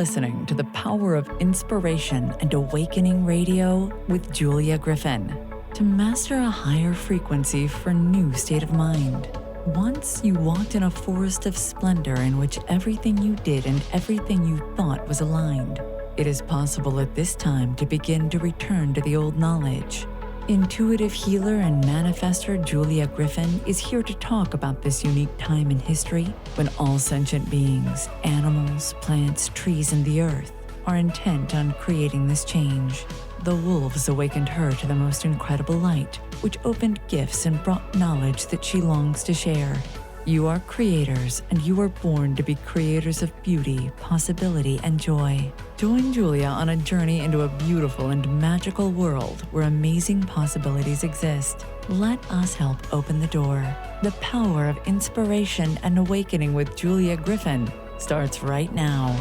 listening to the Power of Inspiration and Awakening Radio with Julia Griffin. To master a higher frequency for a new state of mind. Once you walked in a forest of splendor in which everything you did and everything you thought was aligned. It is possible at this time to begin to return to the old knowledge. Intuitive healer and manifester Julia Griffin is here to talk about this unique time in history when all sentient beings, animals, plants, trees, and the earth are intent on creating this change. The wolves awakened her to the most incredible light, which opened gifts and brought knowledge that she longs to share. You are creators, and you are born to be creators of beauty, possibility, and joy. Join Julia on a journey into a beautiful and magical world where amazing possibilities exist. Let us help open the door. The Power of Inspiration and Awakening with Julia Griffin starts right now.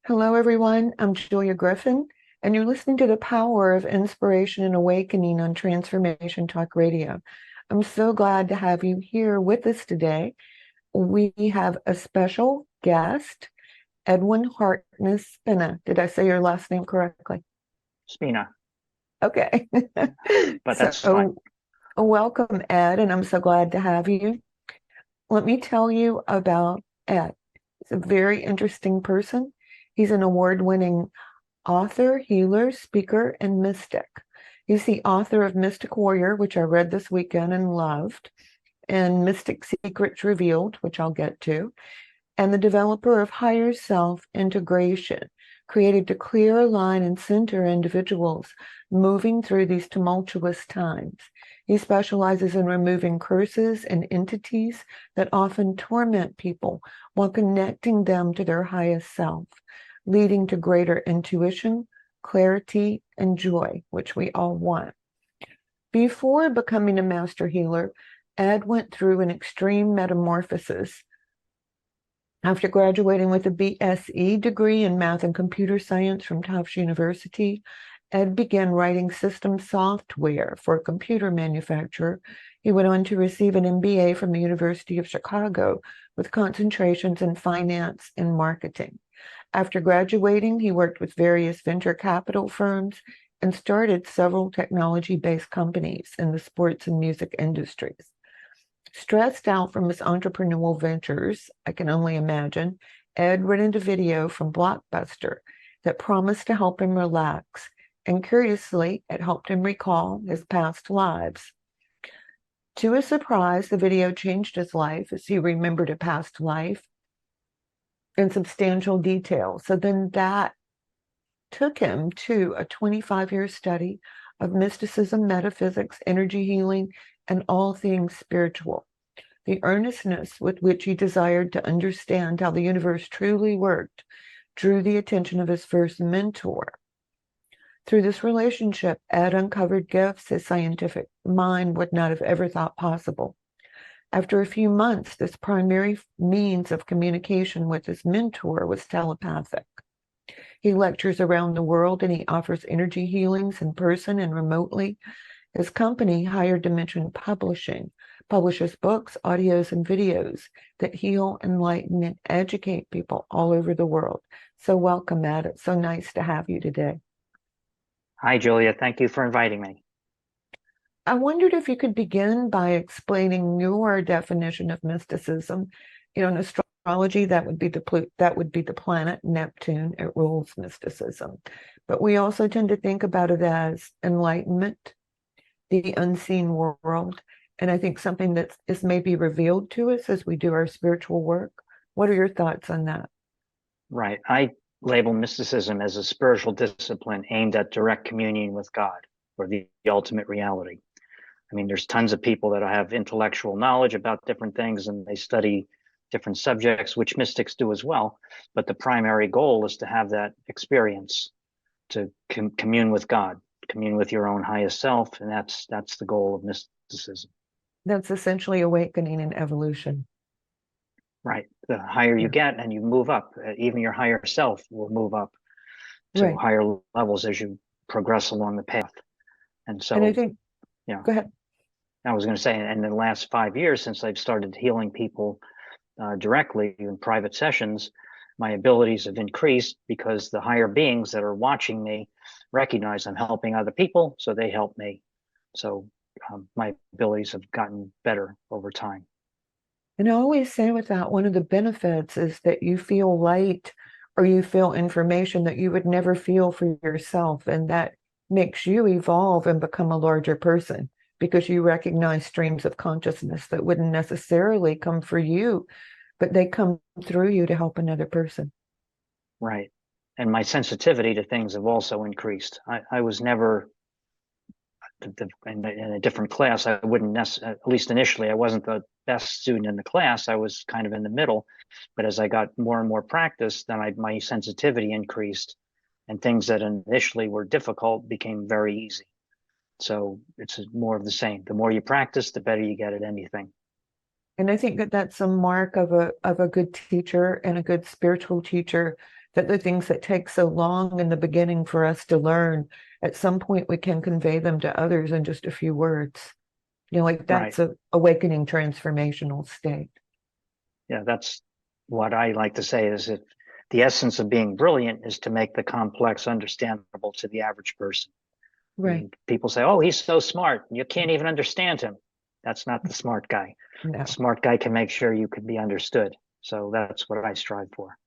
Hello, everyone. I'm Julia Griffin, and you're listening to the Power of Inspiration and Awakening on Transformation Talk Radio. I'm so glad to have you here with us today. We have a special guest, Edwin Harkness Spina. Did I say your last name correctly? Spina. Okay. But that's fine. Welcome, Ed, and I'm so glad to have you. Let me tell you about Ed. He's a very interesting person. He's an award-winning author, healer, speaker, and mystic. He's the author of Mystic Warrior, which I read this weekend and loved, and Mystic Secrets Revealed, which I'll get to, and the developer of Higher Self Integration, created to clear, align, and center individuals moving through these tumultuous times. He specializes in removing curses and entities that often torment people while connecting them to their highest self, leading to greater intuition, clarity, and joy, which we all want. Before becoming a master healer, Ed went through an extreme metamorphosis. After graduating with a BSE degree in math and computer science from Tufts University, Ed began writing system software for a computer manufacturer. He went on to receive an MBA from the University of Chicago with concentrations in finance and marketing. After graduating, he worked with various venture capital firms and started several technology-based companies in the sports and music industries. Stressed out from his entrepreneurial ventures, I can only imagine, Ed rented a video from Blockbuster that promised to help him relax, and curiously, it helped him recall his past lives. To his surprise, the video changed his life as he remembered a past life in substantial detail. So then that took him to a 25-year study of mysticism, metaphysics, energy healing, and all things spiritual. The earnestness with which he desired to understand how the universe truly worked drew the attention of his first mentor. Through this relationship, Ed uncovered gifts his scientific mind would not have ever thought possible. After a few months, this primary means of communication with his mentor was telepathic. He lectures around the world and he offers energy healings in person and remotely. His company, Higher Dimension Publishing, publishes books, audios, and videos that heal, enlighten, and educate people all over the world. So welcome, Ed. It's so nice to have you today. Hi, Julia. Thank you for inviting me. I wondered if you could begin by explaining your definition of mysticism. In astrology, that would be the planet Neptune. It rules mysticism. But we also tend to think about it as enlightenment, the unseen world, and I think something that is maybe revealed to us as we do our spiritual work. What are your thoughts on that? Right. I label mysticism as a spiritual discipline aimed at direct communion with God, or the ultimate reality. I mean, there's tons of people that have intellectual knowledge about different things and they study different subjects, which mystics do as well. But the primary goal is to have that experience, to commune with God, commune with your own highest self. And that's the goal of mysticism. That's essentially awakening and evolution. Right. The higher you get and you move up, even your higher self will move up to higher levels as you progress along the path. And so, and I think, yeah. Go ahead. I was going to say, in the last 5 years, since I've started healing people directly in private sessions, my abilities have increased because the higher beings that are watching me recognize I'm helping other people, so they help me. So my abilities have gotten better over time. And I always say with that, one of the benefits is that you feel light or you feel information that you would never feel for yourself. And that makes you evolve and become a larger person because you recognize streams of consciousness that wouldn't necessarily come for you, but they come through you to help another person. Right. And my sensitivity to things have also increased. I was never in a different class. I wouldn't necessarily, at least initially, I wasn't the best student in the class. I was kind of in the middle. But as I got more and more practice, then my sensitivity increased, and things that initially were difficult became very easy. So it's more of the same. The more you practice, the better you get at anything. And I think that that's a mark of a good teacher and a good spiritual teacher, that the things that take so long in the beginning for us to learn, at some point we can convey them to others in just a few words. You know, like that's Right. a awakening transformational state. Yeah, that's what I like to say is that the essence of being brilliant is to make the complex understandable to the average person. I Right. mean, people say, oh, he's so smart. You can't even understand him. That's not the smart guy. No. The smart guy can make sure you can be understood. So that's what I strive for.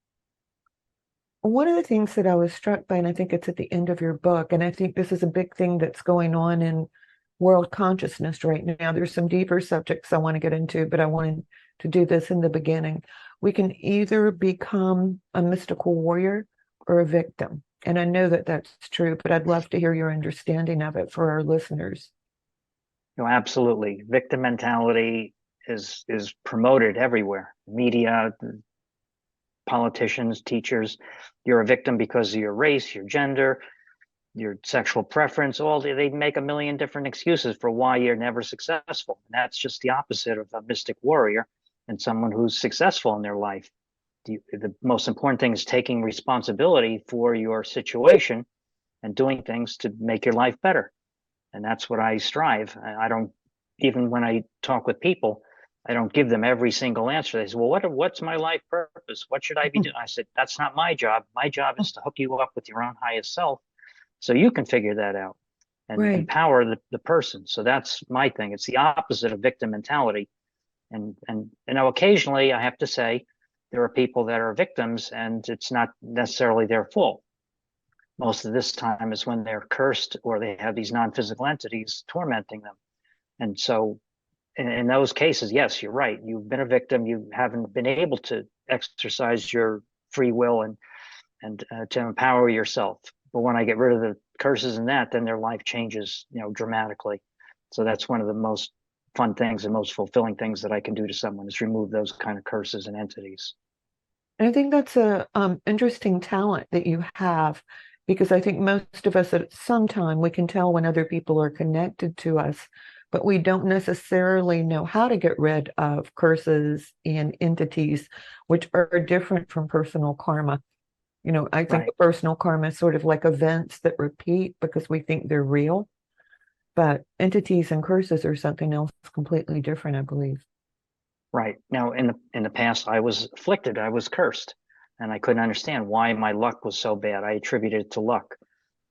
One of the things that I was struck by, and I think it's at the end of your book, and I think this is a big thing that's going on in world consciousness right now. There's some deeper subjects I want to get into, but I wanted to do this in the beginning. We can either become a mystical warrior or a victim. And I know that that's true, but I'd love to hear your understanding of it for our listeners. No, absolutely. Victim mentality is promoted everywhere. Media, politicians, teachers. You're a victim because of your race, your gender, your sexual preference. All they make a million different excuses for why you're never successful. And that's just the opposite of a mystic warrior and someone who's successful in their life. The most important thing is taking responsibility for your situation and doing things to make your life better. And that's what I strive. I don't, even when I talk with people, I don't give them every single answer. They say, well, what's my life purpose? What should I be doing? I said, that's not my job. My job is to hook you up with your own highest self so you can figure that out and Right. empower the person. So that's my thing. It's the opposite of victim mentality. And you know, occasionally I have to say there are people that are victims and it's not necessarily their fault. Most of this time is when they're cursed or they have these non-physical entities tormenting them. And so in those cases, yes, you're right. You've been a victim. You haven't been able to exercise your free will and to empower yourself. But when I get rid of the curses and that, then their life changes, you know, dramatically. So that's one of the most fun things and most fulfilling things that I can do to someone is remove those kind of curses and entities. And I think that's a interesting talent that you have, because I think most of us at some time we can tell when other people are connected to us, but we don't necessarily know how to get rid of curses and entities, which are different from personal karma. You know, I think Right. of personal karma is sort of like events that repeat because we think they're real, but entities and curses are something else completely different, I believe. Right. Now, in the past, I was afflicted. I was cursed, and I couldn't understand why my luck was so bad. I attributed it to luck.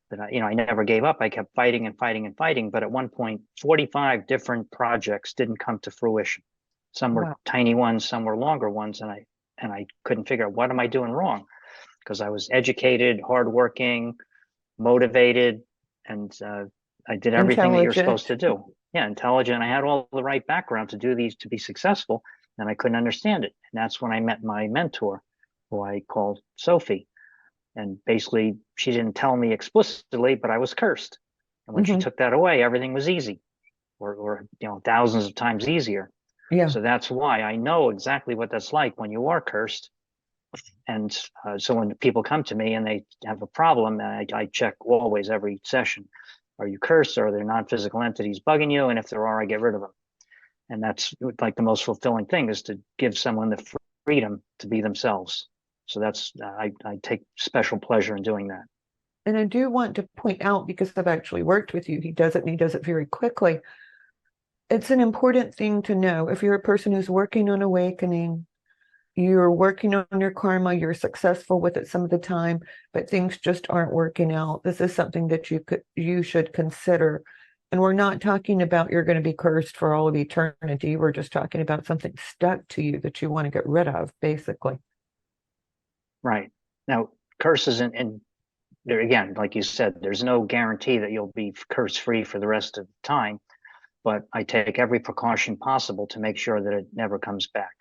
But I never gave up. I kept fighting and fighting and fighting. But at one point, 45 different projects didn't come to fruition. Some were Wow. tiny ones, some were longer ones, and I couldn't figure out what am I doing wrong, because I was educated, hardworking, motivated, and I did everything that you're supposed Intelligent. to do. Yeah, intelligent. I had all the right background to do these to be successful, and I couldn't understand it. And that's when I met my mentor, who I called Sophie. And basically, she didn't tell me explicitly, but I was cursed. And when she Hmm. took that away, everything was easy, or thousands of times easier. Yeah. So that's why I know exactly what that's like when you are cursed. And so when people come to me and they have a problem, I check always every session. Are you cursed? Or are there non-physical entities bugging you? And if there are, I get rid of them. And that's like the most fulfilling thing is to give someone the freedom to be themselves. So that's I take special pleasure in doing that. And I do want to point out, because I've actually worked with you, he does it and he does it very quickly. it's an important thing to know. If you're a person who's working on awakening, you're working on your karma, you're successful with it some of the time, but things just aren't working out. This is something that you should consider. And we're not talking about you're going to be cursed for all of eternity. We're just talking about something stuck to you that you want to get rid of, basically. Right. Now, curses and there again, like you said, there's no guarantee that you'll be curse free for the rest of the time, but I take every precaution possible to make sure that it never comes back.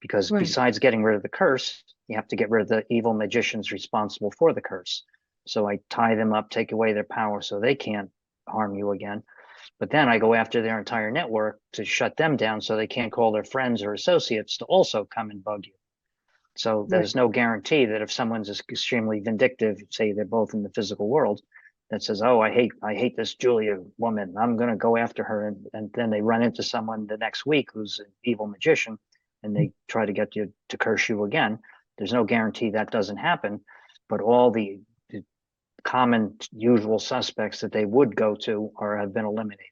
Because Right. besides getting rid of the curse, you have to get rid of the evil magicians responsible for the curse. So I tie them up, take away their power so they can't harm you again. But then I go after their entire network to shut them down so they can't call their friends or associates to also come and bug you. So Right. there's no guarantee that if someone's extremely vindictive, say they're both in the physical world, that says, "Oh, I hate this Julia woman. I'm going to go after her," and then they run into someone the next week who's an evil magician, and they try to get you to curse you again. There's no guarantee that doesn't happen, but all the common usual suspects that they would go to or have been eliminated.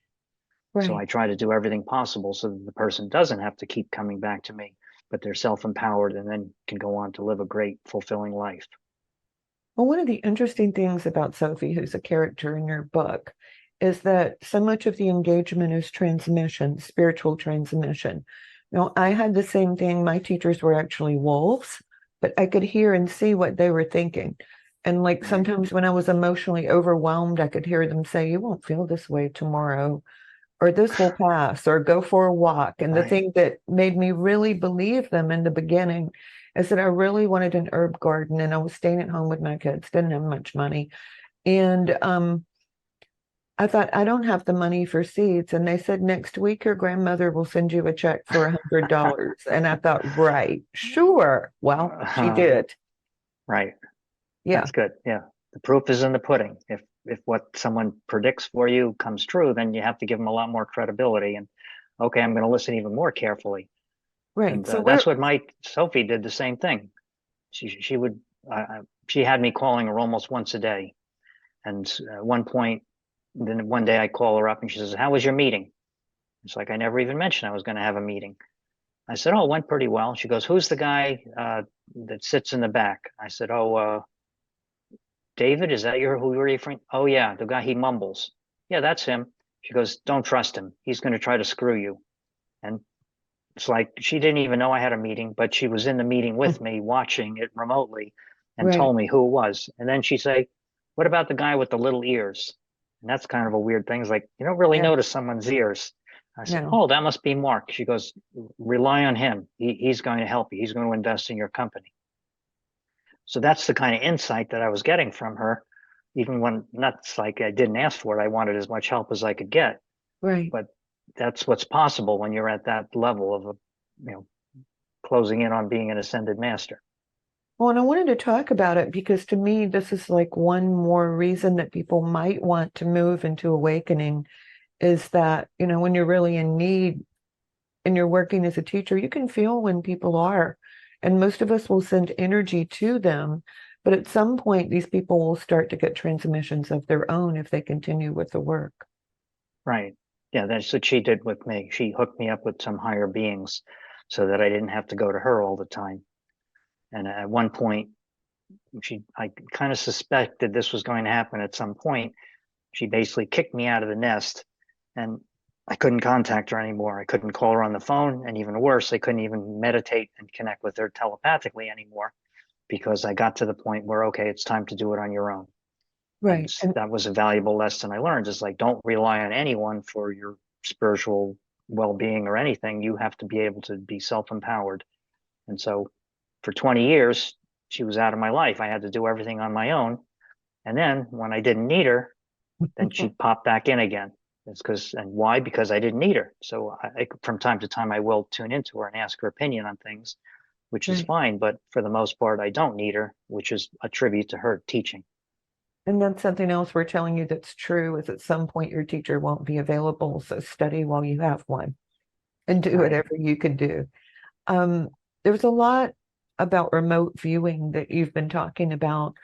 So I Right. try to do everything possible so that the person doesn't have to keep coming back to me, but they're self-empowered and then can go on to live a great, fulfilling life. Well, one of the interesting things about Sophie, who's a character in your book, is that so much of the engagement is transmission, spiritual transmission. Now, I had the same thing. My teachers were actually wolves, but I could hear and see what they were thinking. And like Right. sometimes when I was emotionally overwhelmed, I could hear them say, "You won't feel this way tomorrow," or "This will pass," or "Go for a walk." And the Right. thing that made me really believe them in the beginning is that I really wanted an herb garden, and I was staying at home with my kids, didn't have much money. And I thought, I don't have the money for seeds. And they said, "Next week, your grandmother will send you a check for $100. And I thought, right, sure. Well, she did. Right. Yeah, That's good. Yeah. The proof is in the pudding. If what someone predicts for you comes true, then you have to give them a lot more credibility. And okay, I'm going to listen even more carefully. right. And So that's where, what my Sophie did the same thing. She would she had me calling her almost once a day. And at one point, then one day I call her up and she says, "How was your meeting?" It's like I never even mentioned I was going to have a meeting. I said, "Oh, it went pretty well." She goes, "Who's the guy that sits in the back?" I said, "Oh, David, is that who you're referring? Oh yeah, the guy he mumbles. Yeah, that's him." She goes, "Don't trust him. He's going to try to screw you." And it's like she didn't even know I had a meeting, but she was in the meeting with me, watching it remotely, and right. told me who it was. And then she'd say, "What about the guy with the little ears?" And that's kind of a weird thing. It's like you don't really Yeah, notice someone's ears. I said, no. "Oh, that must be Mark." She goes, "Rely on him. He's going to help you. He's going to invest in your company." So that's the kind of insight that I was getting from her, even when not like I didn't ask for it. I wanted as much help as I could get, Right. but that's what's possible when you're at that level of you know, closing in on being an ascended master. Well, and I wanted to talk about it because to me, this is like one more reason that people might want to move into awakening is that, when you're really in need and you're working as a teacher, you can feel when people are. And most of us will send energy to them. But at some point, these people will start to get transmissions of their own if they continue with the work. Right. Yeah, that's what she did with me. She hooked me up with some higher beings so that I didn't have to go to her all the time. And at one point, I kind of suspected this was going to happen at some point. She basically kicked me out of the nest and I couldn't contact her anymore. I couldn't call her on the phone. And even worse, I couldn't even meditate and connect with her telepathically anymore because I got to the point where, okay, it's time to do it on your own. And Right. And that was a valuable lesson I learned is like, don't rely on anyone for your spiritual well-being or anything. You have to be able to be self-empowered. And so for 20 years, she was out of my life. I had to do everything on my own. And then when I didn't need her, then she popped back in again. It's and why? Because I didn't need her. So from time to time, I will tune into her and ask her opinion on things, which is right. fine. But for the most part, I don't need her, which is a tribute to her teaching. And that's something else we're telling you that's true is at some point your teacher won't be available. So study while you have one and do Right. whatever you can do. There's a lot about remote viewing that you've been talking about.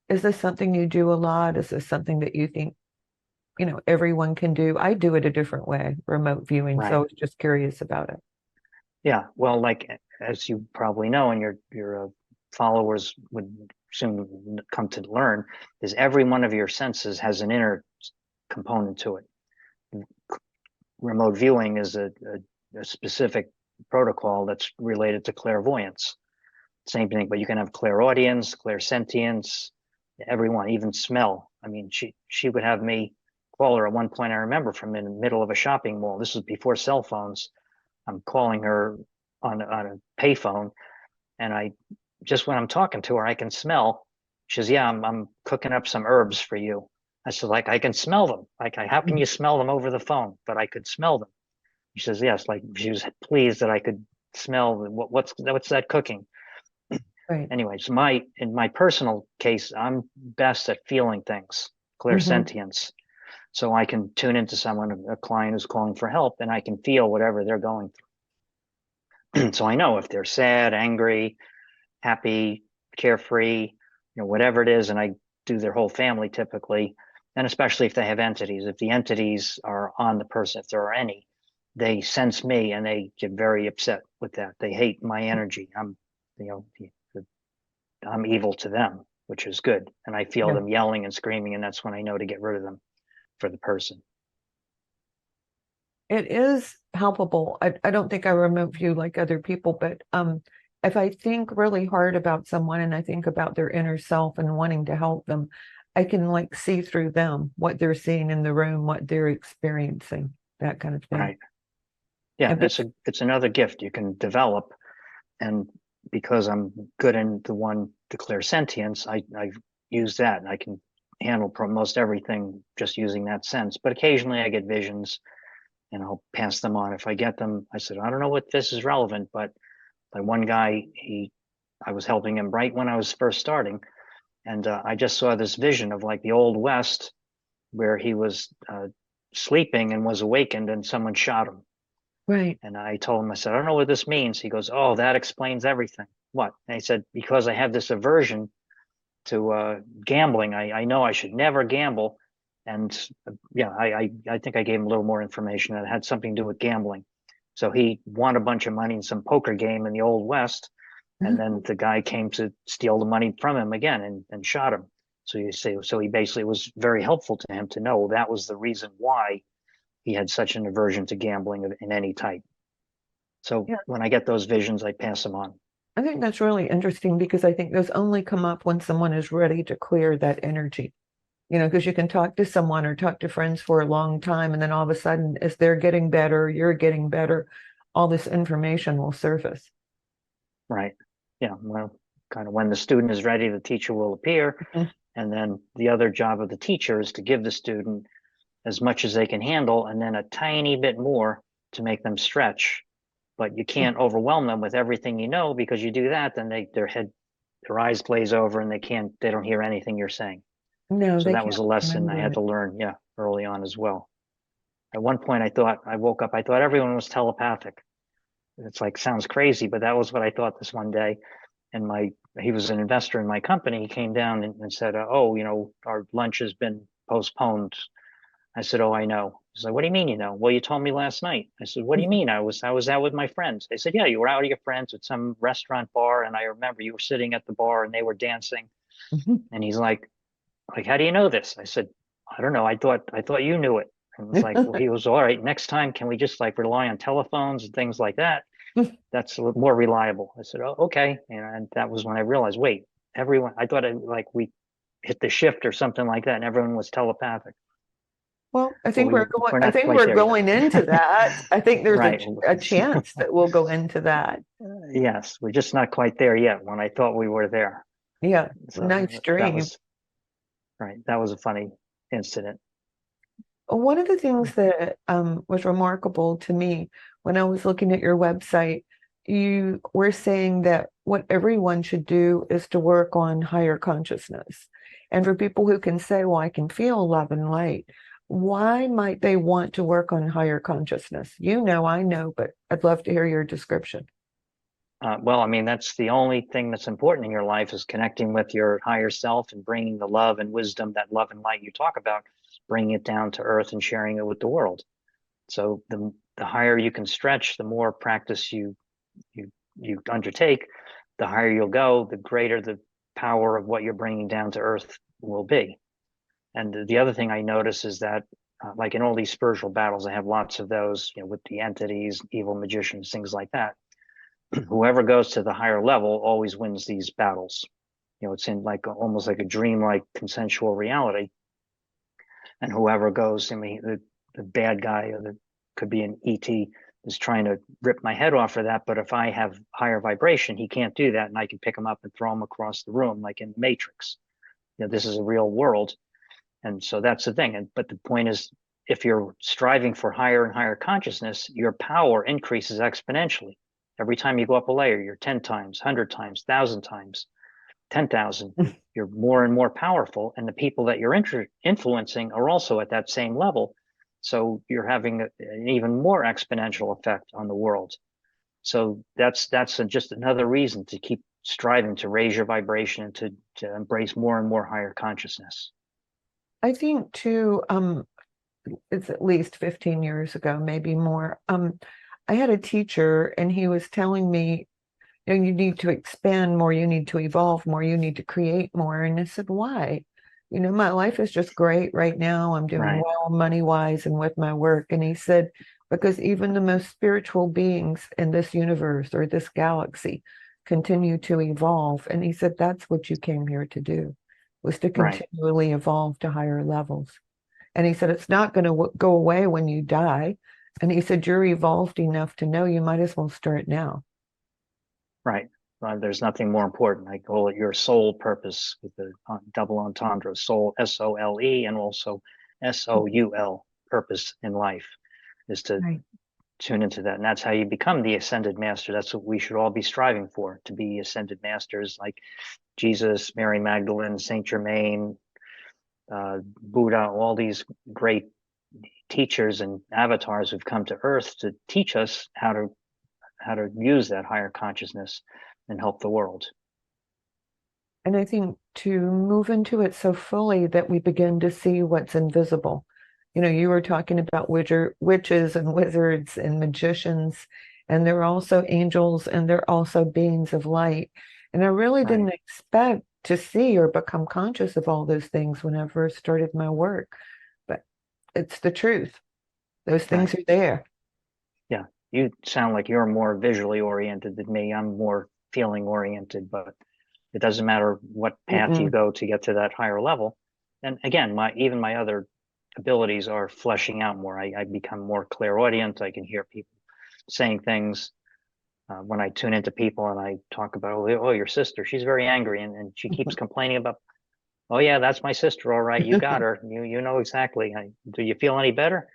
Is this something you do a lot? Is this something that you think everyone can do. I do it a different way, remote viewing. So I Right. was just curious about it. Yeah. Well, like as you probably know, and your followers would soon come to learn, is every one of your senses has an inner component to it. Remote viewing is a specific protocol that's related to clairvoyance. Same thing, but you can have clairaudience, clairsentience, everyone, even smell. I mean, she would have me call her at one point. I remember from in the middle of a shopping mall. This was before cell phones. I'm calling her on a payphone, and I just when I'm talking to her, I can smell. She says, "Yeah, I'm cooking up some herbs for you." I said, "Like I can smell them. Like how can you smell them over the phone?" But I could smell them. She says, "Yes." Like she was pleased that I could smell what's that cooking. Right. Anyways, in my personal case, I'm best at feeling things, Hmm. clairsentience. So I can tune into someone, a client who's calling for help, and I can feel whatever they're going through. So I know if they're sad, angry, happy, carefree, whatever it is, and I do their whole family typically, and especially if they have entities. If the entities are on the person, if there are any, they sense me and they get very upset with that. They hate my energy. You know, I'm evil to them, which is good. And I feel Yeah. them yelling and screaming, and that's when I know to get rid of them for the person. It is palpable. I don't think I remote view like other people, but if I think really hard about someone and I think about their inner self and wanting to help them, I can like see through them what they're seeing in the room, what they're experiencing, that kind of thing. Right. Yeah, And it's another gift you can develop. And because I'm good in the clairsentience, I've used that and I can handle most everything just using that sense. But occasionally I get visions and I'll pass them on. If I get them, I said, I don't know what this is relevant, but like one guy, I was helping him right when I was first starting. And I just saw this vision of like the old West where he was sleeping and was awakened and someone shot him. right. And I told him, I said, I don't know what this means. He goes, oh, that explains everything. What? And I said, because I have this aversion to gambling. I know I should never gamble. And yeah, I think I gave him a little more information that had something to do with gambling. So he won a bunch of money in some poker game in the Old West. And then the guy came to steal the money from him again and shot him. So you say, so he basically was very helpful to him to know that was the reason why he had such an aversion to gambling in any type. So Yeah, when I get those visions, I pass them on. I think that's really interesting because I think those only come up when someone is ready to clear that energy. Because you can talk to someone or talk to friends for a long time, and then all of a sudden, as they're getting better, you're getting better, all this information will surface. Right. Yeah. Well, kind of when the student is ready, the teacher will appear. Mhm. And then the other job of the teacher is to give the student as much as they can handle and then a tiny bit more to make them stretch. But you can't overwhelm them with everything because you do that, then their eyes glaze over and they don't hear anything you're saying. No, So they that was can't a lesson I remember had it. to learn, yeah, early on as well. At one point, I woke up, I thought everyone was telepathic. It's like, sounds crazy, but that was what I thought this one day. And he was an investor in my company. He came down and said, oh, our lunch has been postponed. I said, oh, I know. He's like, what do you mean, Well, you told me last night. I said, what do you mean? I was out with my friends. They said, yeah, you were out with your friends at some restaurant bar. And I remember you were sitting at the bar and they were dancing. Mhm. And he's like, how do you know this? I said, I don't know. I thought you knew it. And it's like, well, he was all right. Next time, can we just like rely on telephones and things like that? That's a little more reliable. I said, oh, okay. And that was when I realized, wait, I thought we hit the shift or something like that, and everyone was telepathic. Well, I But think we're going. we're I not think quite we're there yet. going into that. I think there's Right. a chance that we'll go into that. Yes, we're just not quite there yet when I thought we were there. Yeah, nice So that dream. was right. That was a funny incident. One of the things that was remarkable to me when I was looking at your website, you were saying that what everyone should do is to work on higher consciousness. And for people who can say, well, I can feel love and light, why might they want to work on higher consciousness? I know, but I'd love to hear your description. Well, I mean, that's the only thing that's important in your life is connecting with your higher self and bringing the love and wisdom, that love and light you talk about, bringing it down to earth and sharing it with the world. So the higher you can stretch, the more practice you undertake, the higher you'll go, the greater the power of what you're bringing down to earth will be. And the other thing I notice is that, like in all these spiritual battles, I have lots of those, with the entities, evil magicians, things like that. Whoever goes to the higher level always wins these battles. It's in like almost like a dream-like consensual reality. And whoever goes, I mean, the bad guy, or could be an ET, is trying to rip my head off for that. But if I have higher vibration, he can't do that, and I can pick him up and throw him across the room, like in the Matrix. This is a real world, and so that's the thing. But the point is, if you're striving for higher and higher consciousness, your power increases exponentially. Every time you go up a layer, you're 10 times, 100 times, 1,000 times, 10,000. You're more and more powerful. And the people that you're influencing are also at that same level. So you're having an even more exponential effect on the world. So that's just another reason to keep striving to raise your vibration and to embrace more and more higher consciousness. I think too, it's at least 15 years ago, maybe more. I had a teacher and he was telling me, you need to expand more, you need to evolve more, you need to create more. And I said, why? My life is just great right now. I'm doing well money-wise and with my work. And he said, because even the most spiritual beings in this universe or this galaxy continue to evolve. And he said, that's what you came here to do, was to continually evolve to higher levels. And he said, it's not going to go away when you die. And he said, you're evolved enough to know you might as well start now. Right. There's nothing more important. I call it your soul purpose, with the double entendre, soul, SOLE, and also SOUL, purpose in life, is to tune into that. And that's how you become the ascended master. That's what we should all be striving for, to be ascended masters like Jesus, Mary Magdalene, Saint Germain, Buddha, all these great teachers and avatars who've come to earth to teach us how to use that higher consciousness and help the world. And I think to move into it so fully that we begin to see what's invisible. You were talking about witches and wizards and magicians, and they're also angels, and they're also beings of light. And I really didn't expect to see or become conscious of all those things when I first started my work. But it's the truth. Those things are there. Yeah. You sound like you're more visually oriented than me. I'm more feeling oriented, but it doesn't matter what path you go to get to that higher level. And again, even my other abilities are fleshing out more. I become more clairaudient. I can hear people saying things. When I tune into people and I talk about, oh, your sister, she's very angry, and she keeps complaining about, oh yeah, that's my sister. All right, you got her. You know exactly. Do you feel any better?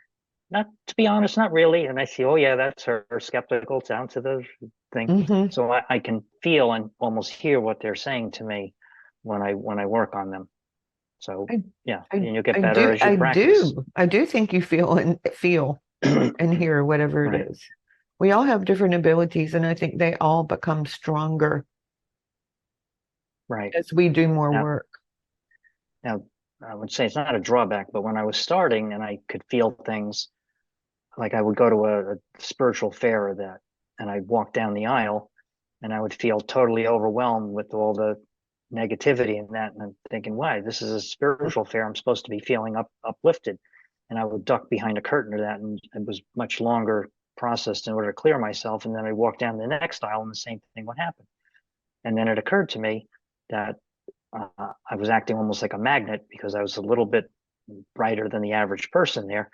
Not, to be honest, not really. And I see, oh yeah, that's her, skeptical down to the thing. So I can feel and almost hear what they're saying to me when I work on them. So and you get better as you practice. I do think you feel and hear whatever it is. We all have different abilities, and I think they all become stronger as we do more work. Now, I would say it's not a drawback, but when I was starting and I could feel things, like I would go to a spiritual fair or that, and I'd walk down the aisle and I would feel totally overwhelmed with all the negativity in that. And I'm thinking, why? This is a spiritual fair. I'm supposed to be feeling uplifted. And I would duck behind a curtain or that, and it was much longer processed in order to clear myself. And then I walked down the next aisle and the same thing would happen. And then it occurred to me that I was acting almost like a magnet, because I was a little bit brighter than the average person there.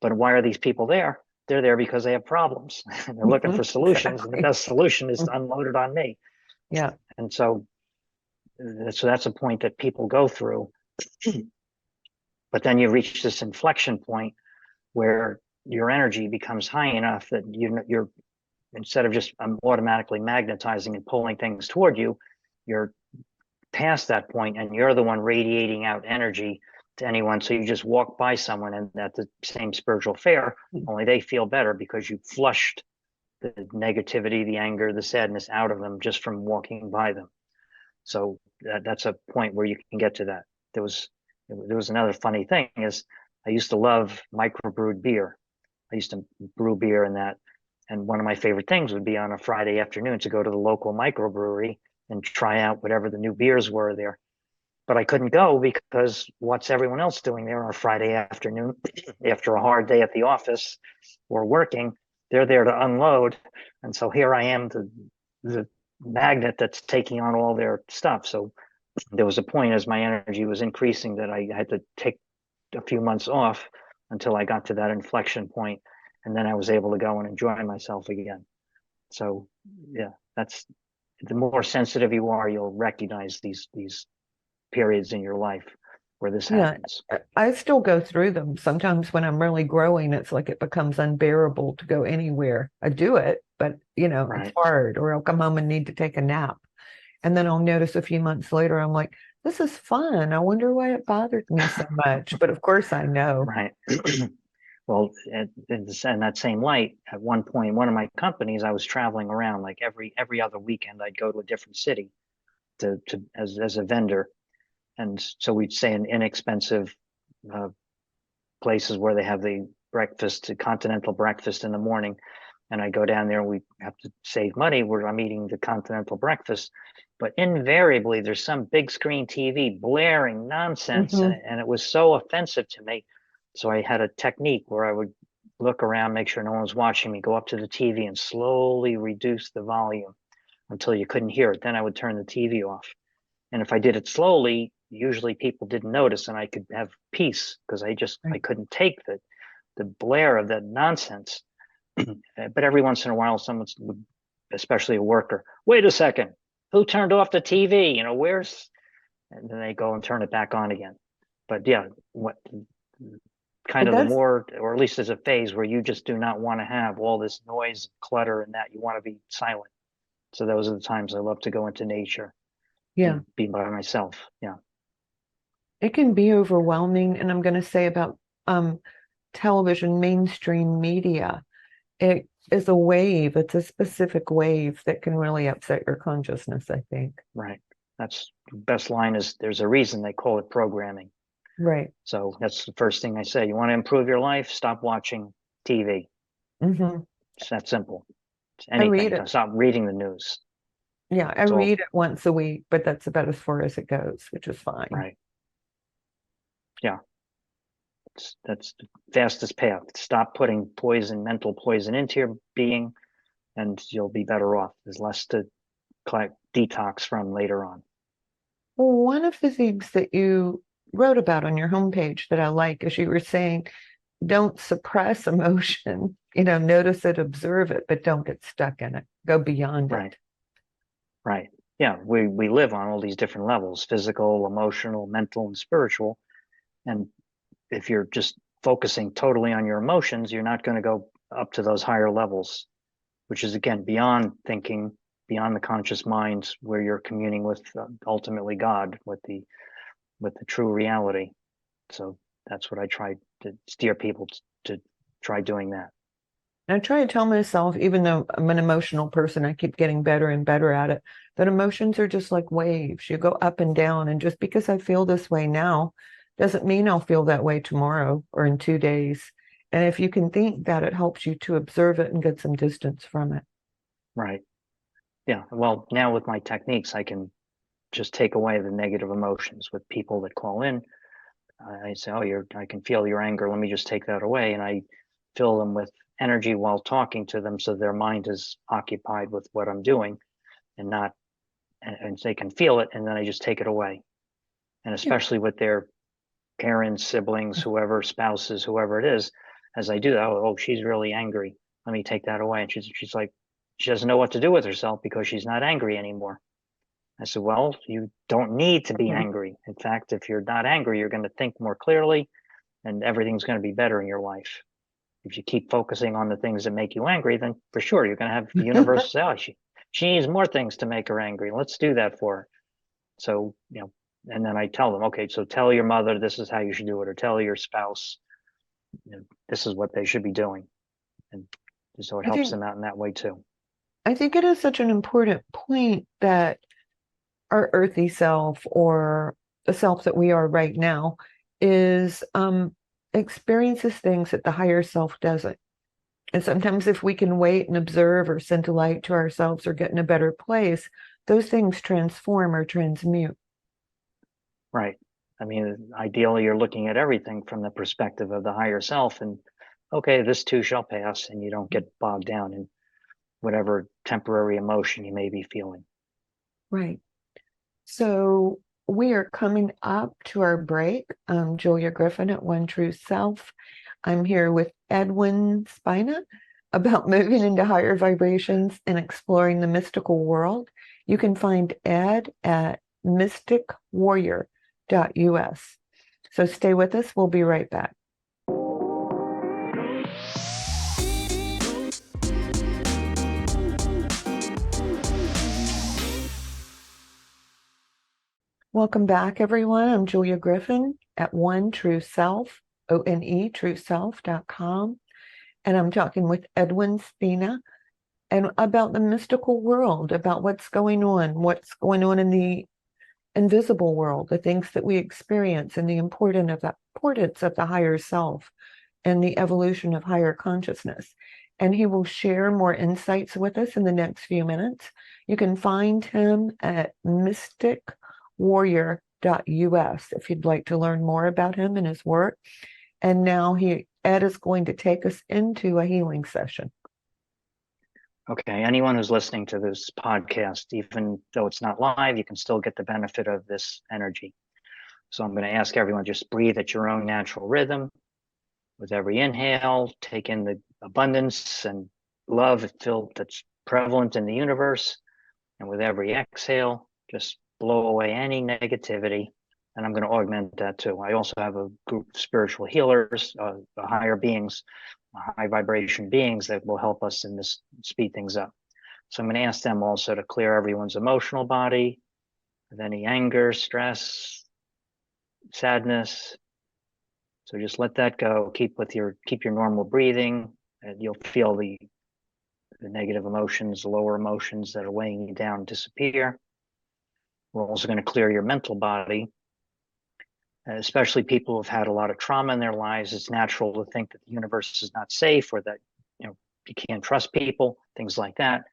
But why are these people there? They're there because they have problems. And they're looking for solutions. And the best solution is unloaded on me. Yeah. And so that's a point that people go through. But then you reach this inflection point where your energy becomes high enough that you're instead of just automatically magnetizing and pulling things toward you, you're past that point and you're the one radiating out energy to anyone. So you just walk by someone and at the same spiritual fair, only they feel better because you flushed the negativity, the anger, the sadness out of them just from walking by them. So that's a point where you can get to that. There was another funny thing is I used to love microbrewed beer. I used to brew beer and that. And one of my favorite things would be on a Friday afternoon to go to the local microbrewery and try out whatever the new beers were there. But I couldn't go because what's everyone else doing there on a Friday afternoon after a hard day at the office or working? They're there to unload. And so here I am, the magnet that's taking on all their stuff. So there was a point as my energy was increasing that I had to take a few months off until I got to that inflection point, and then I was able to go and enjoy myself again. So yeah, that's the more sensitive you are, you'll recognize these periods in your life where this happens. I still go through them. Sometimes when I'm really growing, it's like it becomes unbearable to go anywhere. I do it, but Right. it's hard, or I'll come home and need to take a nap. And then I'll notice a few months later, I'm like, this is fun. I wonder why it bothered me so much. But of course I know. Right. Well, in that same light, at one point, one of my companies, I was traveling around like every other weekend. I'd go to a different city to as a vendor, and so we'd stay in inexpensive places where they have the breakfast, continental breakfast in the morning, and I go down there and we have to save money where I'm eating the continental breakfast, but invariably there's some big screen TV blaring nonsense, and it was so offensive to me. So I had a technique where I would look around, make sure no one was watching me, go up to the TV and slowly reduce the volume until you couldn't hear it. Then I would turn the TV off. And if I did it slowly, usually people didn't notice and I could have peace because I couldn't take the blare of that nonsense. But every once in a while, someone would, especially a worker, wait a second, who turned off the TV? Where's, and then they go and turn it back on again. But yeah, what kind of the more, or at least there's a phase where you just do not want to have all this noise, clutter, and that you want to be silent. So those are the times I love to go into nature. Yeah. Be by myself. Yeah. It can be overwhelming. And I'm going to say about television, mainstream media, it is a wave. It's a specific wave that can really upset your consciousness, I think. Right. That's the best line is there's a reason they call it programming. Right. So that's the first thing I say. You want to improve your life? Stop watching TV. It's that simple. It's anything. I read it. Stop reading the news. Yeah, I read it once a week, but that's about as far as it goes, which is fine. Right. Yeah. That's the fastest path. Stop putting mental poison into your being, and you'll be better off. There's less to detox from later on. Well, one of the things that you wrote about on your homepage that I like is you were saying, don't suppress emotion, notice it, observe it, but don't get stuck in it. Go beyond it. Right. Yeah. We live on all these different levels, physical, emotional, mental, and spiritual. And if you're just focusing totally on your emotions, you're not going to go up to those higher levels, which is again, beyond thinking, beyond the conscious mind where you're communing with ultimately God, with the true reality. So that's what I try to steer people to try doing that. And I try to tell myself, even though I'm an emotional person, I keep getting better and better at it, that emotions are just like waves. You go up and down. And just because I feel this way now doesn't mean I'll feel that way tomorrow or in 2 days. And if you can think that, it helps you to observe it and get some distance from it. Right. Yeah. Well, now with my techniques, I can just take away the negative emotions with people that call in. I say, I can feel your anger. Let me just take that away. And I fill them with energy while talking to them so their mind is occupied with what I'm doing and they can feel it, and then I just take it away. And especially with their parents, siblings, whoever, spouses, whoever it is, as I do that, oh, she's really angry. Let me take that away. And she's like, she doesn't know what to do with herself because she's not angry anymore. I said, well, you don't need to be angry. In fact, if you're not angry, you're going to think more clearly and everything's going to be better in your life. If you keep focusing on the things that make you angry, then for sure, you're going to have the universe say, oh, she needs more things to make her angry. Let's do that for her. So, and then I tell them, okay, so tell your mother, this is how you should do it, or tell your spouse, this is what they should be doing. And So it I helps think them out in that way too. I think it is such an important point that our earthy self, or the self that we are right now, is experiences things that the higher self doesn't. And sometimes if we can wait and observe or send a light to ourselves or get in a better place, those things transform or transmute. Right. I mean, ideally, you're looking at everything from the perspective of the higher self, and okay, this too shall pass, and you don't get bogged down in whatever temporary emotion you may be feeling. Right. So we are coming up to our break. I'm Julia Griffin at One True Self. I'm here with Edwin Spina about moving into higher vibrations and exploring the mystical world. You can find Ed at mysticwarrior.us. So stay with us. We'll be right back. Welcome back, everyone. I'm Julia Griffin at One True Self, ONE, trueself.com. And I'm talking with Edwin Spina and about the mystical world, about what's going on in the invisible world, the things that we experience, and the importance of the higher self and the evolution of higher consciousness. And he will share more insights with us in the next few minutes. You can find him at mysticwarrior.us if you'd like to learn more about him and his work. And now Ed is going to take us into a healing session. Okay, anyone who's listening to this podcast, even though it's not live, you can still get the benefit of this energy. So I'm going to ask everyone, just breathe at your own natural rhythm. With every inhale, take in the abundance and love that's prevalent in the universe. And with every exhale, just blow away any negativity. And I'm going to augment that too. I also have a group of spiritual healers, the higher beings, high vibration beings that will help us in this, speed things up. So I'm going to ask them also to clear everyone's emotional body of any anger, stress, sadness. So just let that go. Keep your normal breathing, and you'll feel the negative emotions, the lower emotions that are weighing you down disappear. We're also going to clear your mental body, especially people who've had a lot of trauma in their lives. It's natural to think that the universe is not safe, or that you can't trust people, things like that.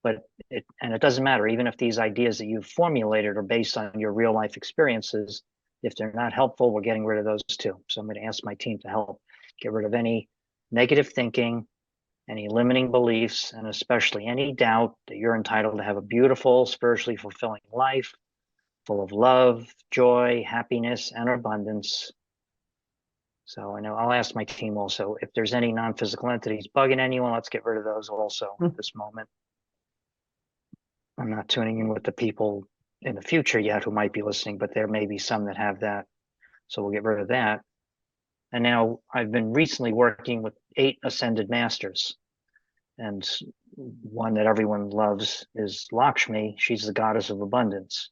But it doesn't matter, even if these ideas that you've formulated are based on your real life experiences. If they're not helpful, we're getting rid of those too. So I'm going to ask my team to help get rid of any negative thinking, any limiting beliefs, and especially any doubt that you're entitled to have a beautiful, spiritually fulfilling life, full of love, joy, happiness, and abundance. So I know I'll ask my team also, if there's any non-physical entities bugging anyone, let's get rid of those also at this moment. I'm not tuning in with the people in the future yet who might be listening, but there may be some that have that. So we'll get rid of that. And now I've been recently working with 8 ascended masters. And one that everyone loves is Lakshmi. She's the goddess of abundance.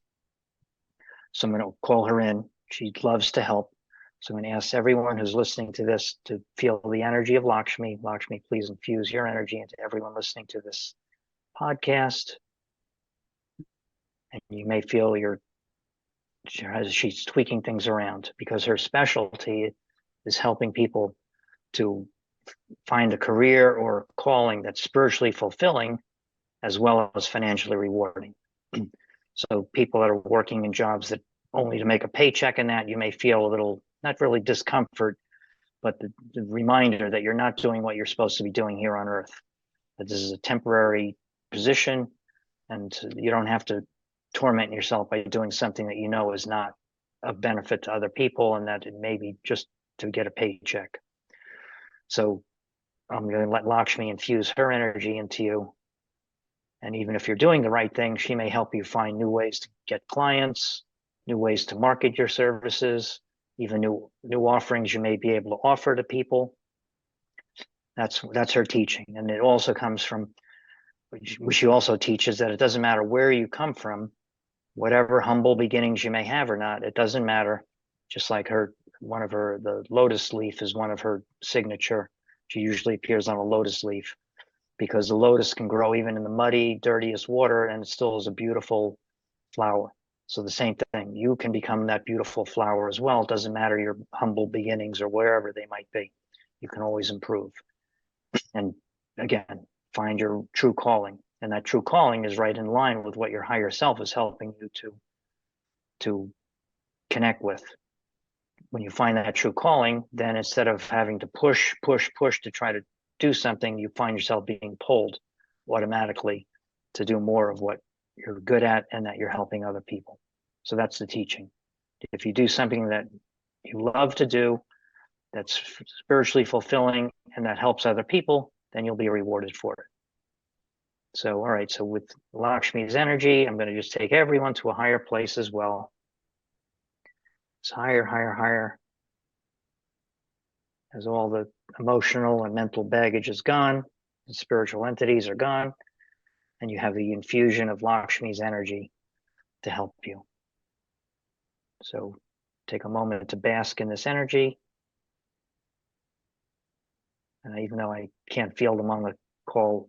So I'm going to call her in. She loves to help. So I'm going to ask everyone who's listening to this to feel the energy of Lakshmi. Lakshmi, please infuse your energy into everyone listening to this podcast. And you may feel she's tweaking things around, because her specialty is helping people to find a career or calling that's spiritually fulfilling as well as financially rewarding. So people that are working in jobs that only to make a paycheck, in that you may feel a little, not really discomfort, but the reminder that you're not doing what you're supposed to be doing here on earth, that this is a temporary position, and you don't have to torment yourself by doing something that you know is not of benefit to other people, and that it may be just to get a paycheck. So I'm going to let Lakshmi infuse her energy into you. And even if you're doing the right thing, she may help you find new ways to get clients, new ways to market your services, even new offerings you may be able to offer to people. That's her teaching. And it also comes from, which she also teaches, that it doesn't matter where you come from, whatever humble beginnings you may have or not, it doesn't matter. Just like the lotus leaf is one of her signature. She usually appears on a lotus leaf. because the lotus can grow even in the muddy, dirtiest water, and it still is a beautiful flower. So the same thing, you can become that beautiful flower as well. It doesn't matter your humble beginnings or wherever they might be. You can always improve. And again, find your true calling. And that true calling is right in line with what your higher self is helping you to connect with. When you find that true calling, then instead of having to push to try to do something, you find yourself being pulled automatically to do more of what you're good at and that you're helping other people. So that's the teaching. If you do something that you love to do, that's spiritually fulfilling and that helps other people, then you'll be rewarded for it. So, all right, so with Lakshmi's energy, I'm going to just take everyone to a higher place as well. It's higher, higher, higher. As all the emotional and mental baggage is gone, the spiritual entities are gone, and you have the infusion of Lakshmi's energy to help you. So take a moment to bask in this energy. And even though I can't feel them on the call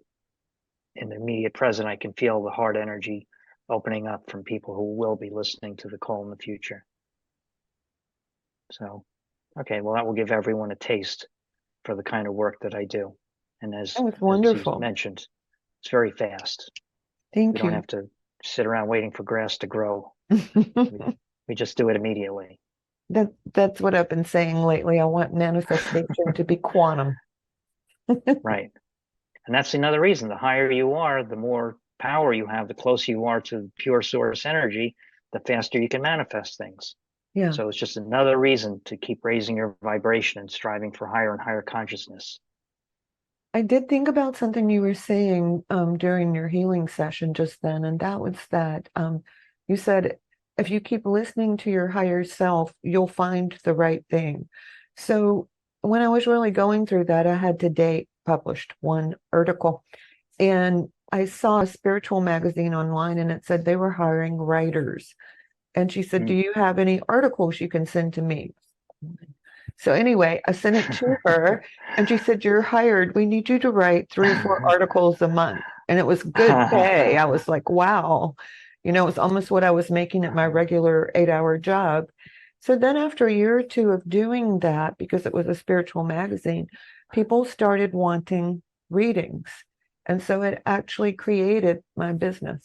in the immediate present, I can feel the heart energy opening up from people who will be listening to the call in the future. So, okay, well, that will give everyone a taste for the kind of work that I do. And as wonderful. you mentioned, it's very fast. Thank We you. don't have to sit around waiting for grass to grow. We just do it immediately. That's what I've been saying lately. I want manifestation to be quantum. Right. And that's another reason. The higher you are, the more power you have, the closer you are to pure source energy, the faster you can manifest things. Yeah. So it's just another reason to keep raising your vibration and striving for higher and higher consciousness. I did think about something you were saying during your healing session just then, and that was that you said if you keep listening to your higher self, you'll find the right thing. So when I was really going through that, I had to date published one article, and I saw a spiritual magazine online, and it said they were hiring writers. And she said, do you have any articles you can send to me? So anyway, I sent it to her, and she said, you're hired. We need you to write 3 or 4 articles a month. And it was good pay. I was like, wow. It was almost what I was making at my regular 8-hour job. So then after a year or 2 of doing that, because it was a spiritual magazine, people started wanting readings. And so it actually created my business.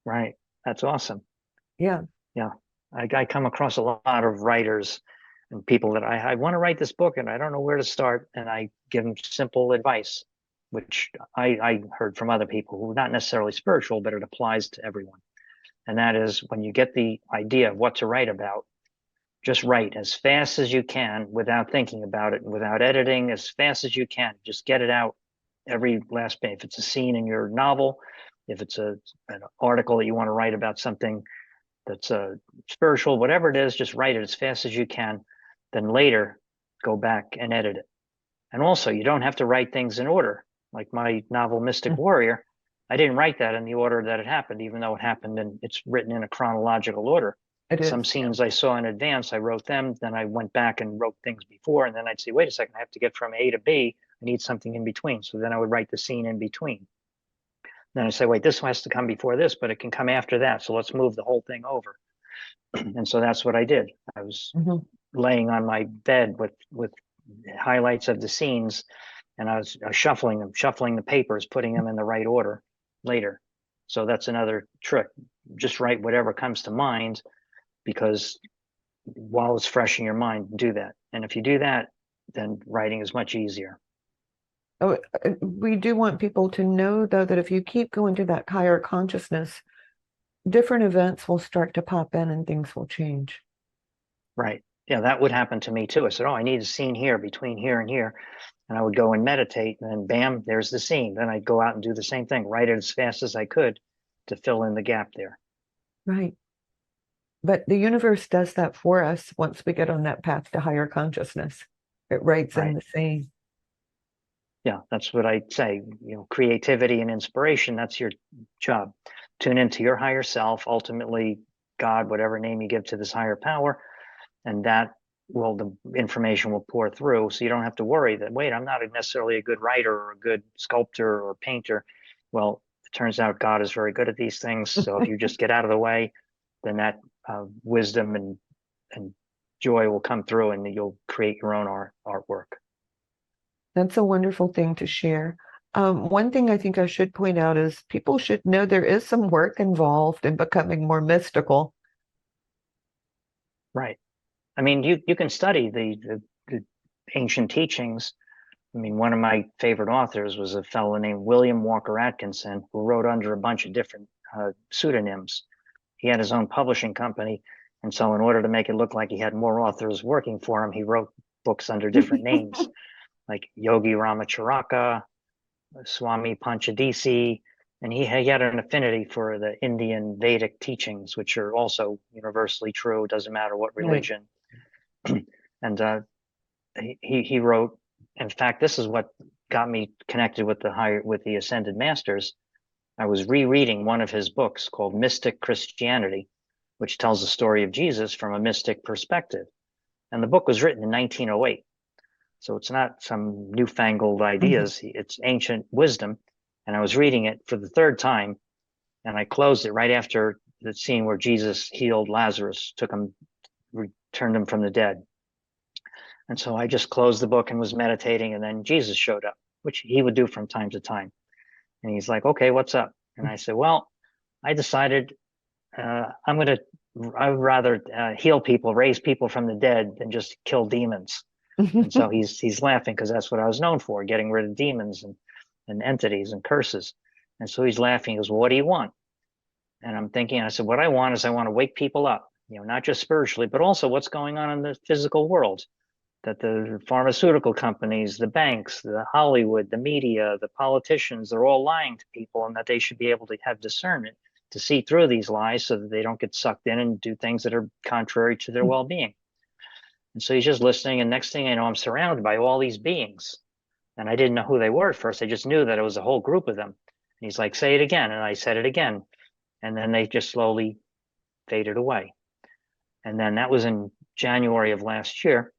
Right. That's awesome. Yeah. Yeah. I come across a lot of writers and people that I want to write this book and I don't know where to start. And I give them simple advice, which I heard from other people who are not necessarily spiritual, but it applies to everyone. And that is when you get the idea of what to write about, just write as fast as you can without thinking about it, without editing, as fast as you can. Just get it out every last bit. If it's a scene in your novel, if it's an article that you want to write about something that's spiritual, whatever it is, just write it as fast as you can. Then later, go back and edit it. And also, you don't have to write things in order. Like my novel, Mystic Warrior, I didn't write that in the order that it happened, even though it happened and it's written in a chronological order. Some scenes I saw in advance, I wrote them, then I went back and wrote things before, and then I'd say, wait a second, I have to get from A to B. I need something in between. So then I would write the scene in between. Then I say, wait, this has to come before this, but it can come after that. So let's move the whole thing over. And so that's what I did. I was laying on my bed with highlights of the scenes, and I was shuffling the papers, putting them in the right order later. So that's another trick. Just write whatever comes to mind, because while it's fresh in your mind, do that. And if you do that, then writing is much easier. Oh, we do want people to know, though, that if you keep going to that higher consciousness, different events will start to pop in and things will change. Right. Yeah, that would happen to me too. I said, oh, I need a scene here between here and here. And I would go and meditate, and then bam, there's the scene. Then I'd go out and do the same thing, write it as fast as I could to fill in the gap there. Right. But the universe does that for us once we get on that path to higher consciousness. It writes in the scene. Yeah, that's what I say. Creativity and inspiration, that's your job. Tune into your higher self, ultimately God, whatever name you give to this higher power. And that well, the information will pour through. So you don't have to worry that, wait, I'm not necessarily a good writer or a good sculptor or painter. Well, it turns out God is very good at these things. So if you just get out of the way, then that wisdom and joy will come through, and you'll create your own artwork. That's a wonderful thing to share. One thing I think I should point out is people should know there is some work involved in becoming more mystical. Right. I mean, you can study the ancient teachings. I mean, one of my favorite authors was a fellow named William Walker Atkinson, who wrote under a bunch of different pseudonyms. He had his own publishing company, and so in order to make it look like he had more authors working for him, he wrote books under different names, like Yogi Ramacharaka, Swami Panchadisi, and he had an affinity for the Indian Vedic teachings, which are also universally true. It doesn't matter what religion. Right. And he wrote. In fact, this is what got me connected with the Ascended Masters. I was rereading one of his books called Mystic Christianity, which tells the story of Jesus from a mystic perspective. And the book was written in 1908. So it's not some newfangled ideas. Mm-hmm. It's ancient wisdom. And I was reading it for the third time, and I closed it right after the scene where Jesus healed Lazarus, returned him from the dead. And so I just closed the book and was meditating, and then Jesus showed up, which he would do from time to time. And he's like, okay, what's up? And I said, well, I decided I would rather heal people, raise people from the dead than just kill demons. And so he's laughing because that's what I was known for, getting rid of demons and entities and curses. And so he's laughing. He goes, well, what do you want? And I'm thinking, I said, what I want is I want to wake people up, not just spiritually, but also what's going on in the physical world. That the pharmaceutical companies, the banks, the Hollywood, the media, the politicians, they're all lying to people, and that they should be able to have discernment to see through these lies so that they don't get sucked in and do things that are contrary to their well-being. And so he's just listening, and next thing I know, I'm surrounded by all these beings. And I didn't know who they were at first. I just knew that it was a whole group of them. And he's like, say it again. And I said it again. And then they just slowly faded away. And then that was in January of last year.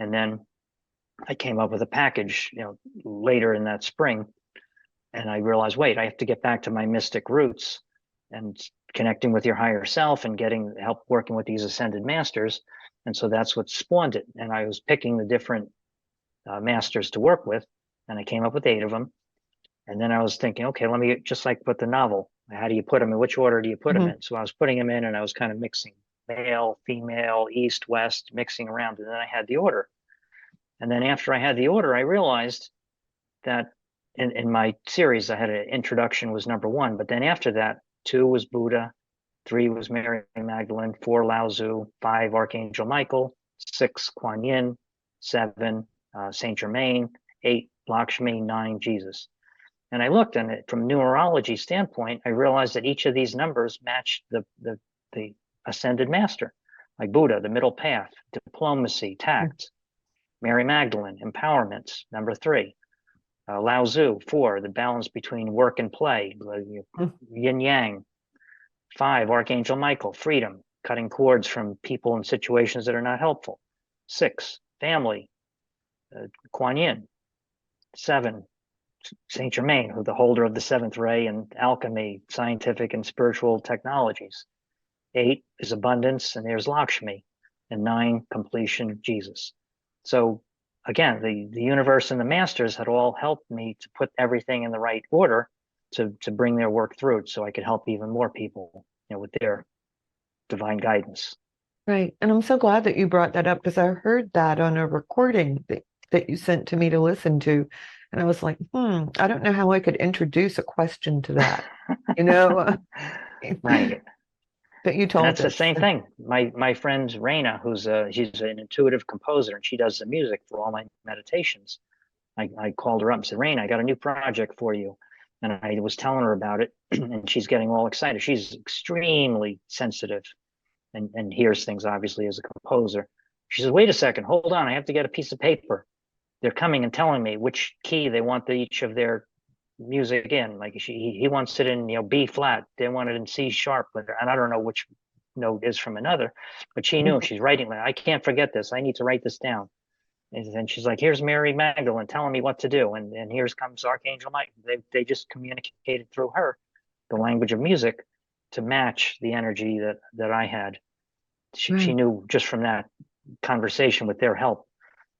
And then I came up with a package, later in that spring, and I realized, wait, I have to get back to my mystic roots and connecting with your higher self and getting help working with these Ascended Masters. And so that's what spawned it. And I was picking the different masters to work with, and I came up with 8 of them. And then I was thinking, okay, let me just like with the novel, how do you put them in? Which order do you put them in? So I was putting them in, and I was kind of mixing male, female, east, west, mixing around. And then I had the order. And then after I had the order, I realized that in my series, I had an introduction was number 1. But then after that, 2 was Buddha, 3 was Mary Magdalene, 4 Lao Tzu, 5 Archangel Michael, 6 Kuan Yin, 7 Saint Germain, 8 Lakshmi, 9 Jesus. And I looked, and from numerology standpoint, I realized that each of these numbers matched the Ascended Master, like Buddha, the middle path, diplomacy, tact. Mary Magdalene, empowerment, number 3. Lao Tzu, 4, the balance between work and play, yin yang. 5, Archangel Michael, freedom, cutting cords from people and situations that are not helpful. 6, family, Kuan Yin. 7, Saint Germain, who the holder of the 7th ray and alchemy, scientific and spiritual technologies. 8 is abundance, and there's Lakshmi. And 9, completion, Jesus. So again, the universe and the masters had all helped me to put everything in the right order to bring their work through, so I could help even more people, with their divine guidance. Right. And I'm so glad that you brought that up, because I heard that on a recording that you sent to me to listen to. And I was like, I don't know how I could introduce a question to that, Right. But you told us. That's the same thing. My friend Raina, she's an intuitive composer, and she does the music for all my meditations. I called her up and said, Raina, I got a new project for you. And I was telling her about it, and she's getting all excited. She's extremely sensitive and hears things, obviously, as a composer. She says, wait a second, hold on, I have to get a piece of paper. They're coming and telling me which key they want each of their music in. Like he wants it in B flat, they want it in C sharp, and I don't know which note is from another, but she knew. She's writing like, I can't forget this. I need to write this down. And then she's like, here's Mary Magdalene telling me what to do. And here comes Archangel Michael. They just communicated through her the language of music to match the energy that I had. She knew just from that conversation with their help,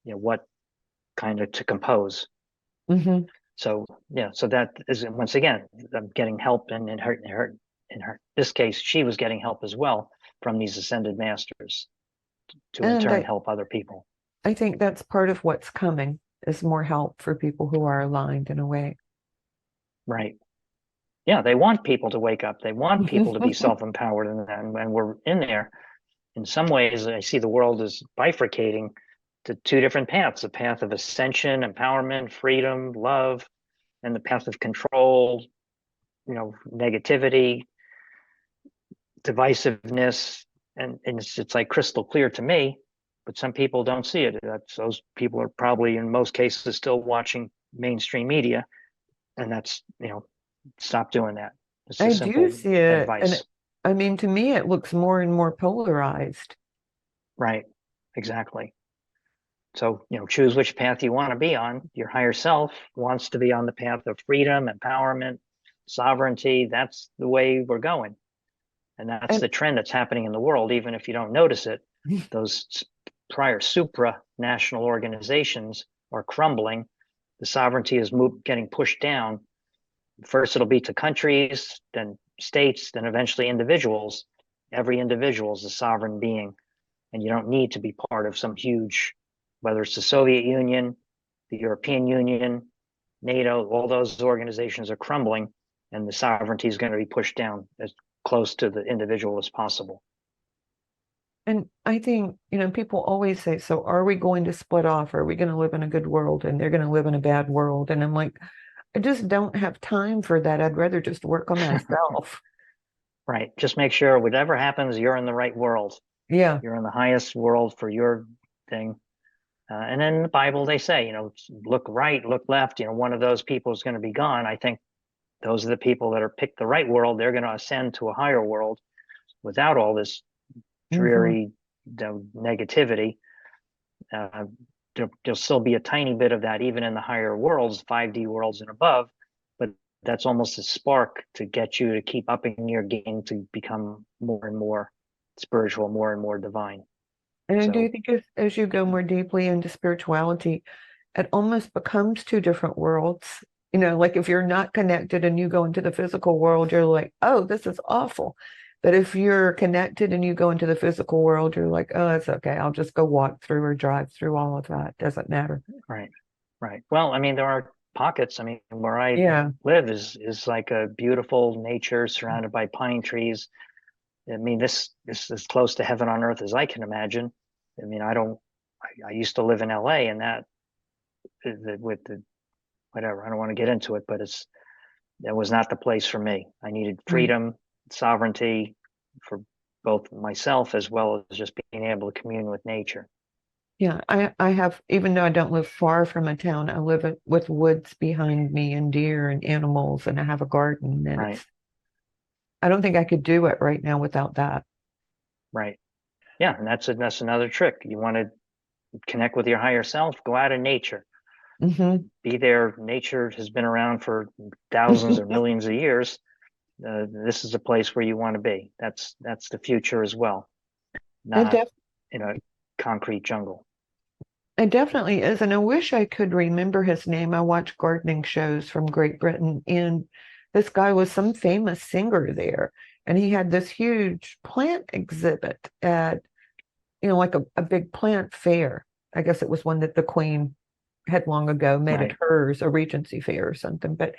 what kind of to compose. So so that is, once again, I'm getting help, and in her this case, she was getting help as well from these ascended masters to in turn help other people. I think that's part of what's coming, is more help for people who are aligned in a way. Right. Yeah, they want people to wake up. They want people to be self-empowered, and we're in there. In some ways, I see the world as bifurcating to two different paths: a path of ascension, empowerment, freedom, love, and the path of control, negativity, divisiveness. And it's like crystal clear to me, but some people don't see it. Those people are probably in most cases still watching mainstream media, and that's, stop doing that. It's I do see it, advice. and I mean, to me, it looks more and more polarized. Right, exactly. So, choose which path you want to be on. Your higher self wants to be on the path of freedom, empowerment, sovereignty. That's the way we're going. And that's the trend that's happening in the world, even if you don't notice it. Those prior supranational organizations are crumbling. The sovereignty is getting pushed down. First, it'll be to countries, then states, then eventually individuals. Every individual is a sovereign being, and you don't need to be part of some huge, whether it's the Soviet Union, the European Union, NATO, all those organizations are crumbling, and the sovereignty is going to be pushed down as close to the individual as possible. And I think, people always say, so are we going to split off? Are we going to live in a good world and they're going to live in a bad world? And I'm like, I just don't have time for that. I'd rather just work on myself. Right. Just make sure whatever happens, you're in the right world. Yeah. You're in the highest world for your thing. And in the Bible, they say, look right, look left. One of those people is going to be gone. I think those are the people that are picked the right world. They're going to ascend to a higher world without all this dreary negativity. There'll still be a tiny bit of that, even in the higher worlds, 5D worlds and above. But that's almost a spark to get you to keep upping your game to become more and more spiritual, more and more divine. And I do think as you go more deeply into spirituality, it almost becomes two different worlds. Like if you're not connected and you go into the physical world, you're like, oh, this is awful. But if you're connected and you go into the physical world, you're like, oh, it's okay. I'll just go walk through or drive through all of that. Doesn't matter. Right. Well, I mean, there are pockets. I mean, where I live is like a beautiful nature surrounded by pine trees. I mean, this is as close to heaven on earth as I can imagine. I mean, I used to live in LA, and that with the whatever, I don't want to get into it, but that was not the place for me. I needed freedom, sovereignty for both myself as well as just being able to commune with nature. Yeah, I have, even though I don't live far from a town, I live with woods behind me and deer and animals, and I have a garden. And I don't think I could do it right now without that. Right. Yeah, and that's another trick. You want to connect with your higher self, go out in nature. Be there. Nature has been around for thousands or millions of years. This is a place where you want to be. That's the future as well, not in a concrete jungle. It definitely is, and I wish I could remember his name. I watch gardening shows from Great Britain, and this guy was some famous singer there, and he had this huge plant exhibit at, like a big plant fair. I guess it was one that the Queen had long ago made it hers, a Regency fair or something, but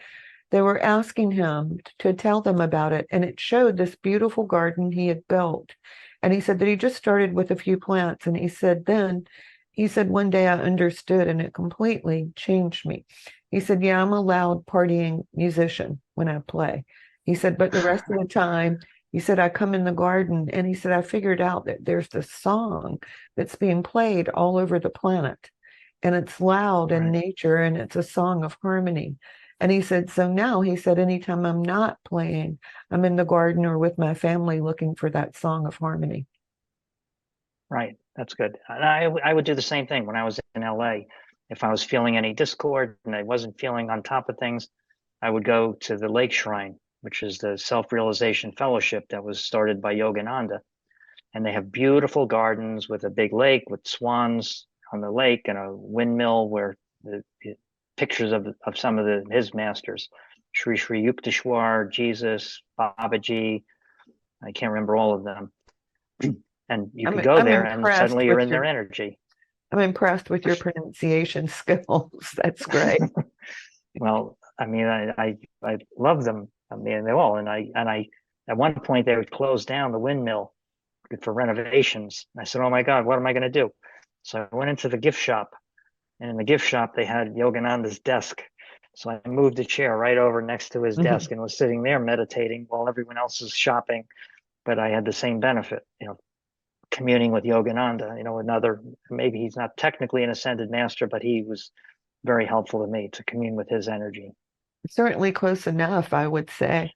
they were asking him to tell them about it, and it showed this beautiful garden he had built. And he said that he just started with a few plants, and he said one day I understood, and it completely changed me. He said, yeah, I'm a loud partying musician when I play. He said, but the rest of the time, he said, I come in the garden, and he said, I figured out that there's this song that's being played all over the planet. And it's loud in nature, and it's a song of harmony. And he said, so now he said, anytime I'm not playing, I'm in the garden or with my family looking for that song of harmony. Right. That's good. And I would do the same thing when I was in LA. If I was feeling any discord and I wasn't feeling on top of things, I would go to the Lake Shrine, which is the self-realization fellowship that was started by Yogananda. And they have beautiful gardens with a big lake with swans on the lake and a windmill where the pictures of some of his masters, Sri Sri Yukteswar, Jesus, Babaji, I can't remember all of them. And you could go I'm there and impressed suddenly you're with in your their energy. I'm impressed with your pronunciation skills. That's great. Well, I mean, I love them. I mean, they all, and I at one point they would close down the windmill for renovations. I said, "Oh my God, what am I going to do?" So I went into the gift shop, and in the gift shop they had Yogananda's desk. So I moved a chair right over next to his desk and was sitting there meditating while everyone else is shopping. But I had the same benefit, communing with Yogananda, another, maybe he's not technically an ascended master, but he was very helpful to me to commune with his energy. Certainly close enough, I would say.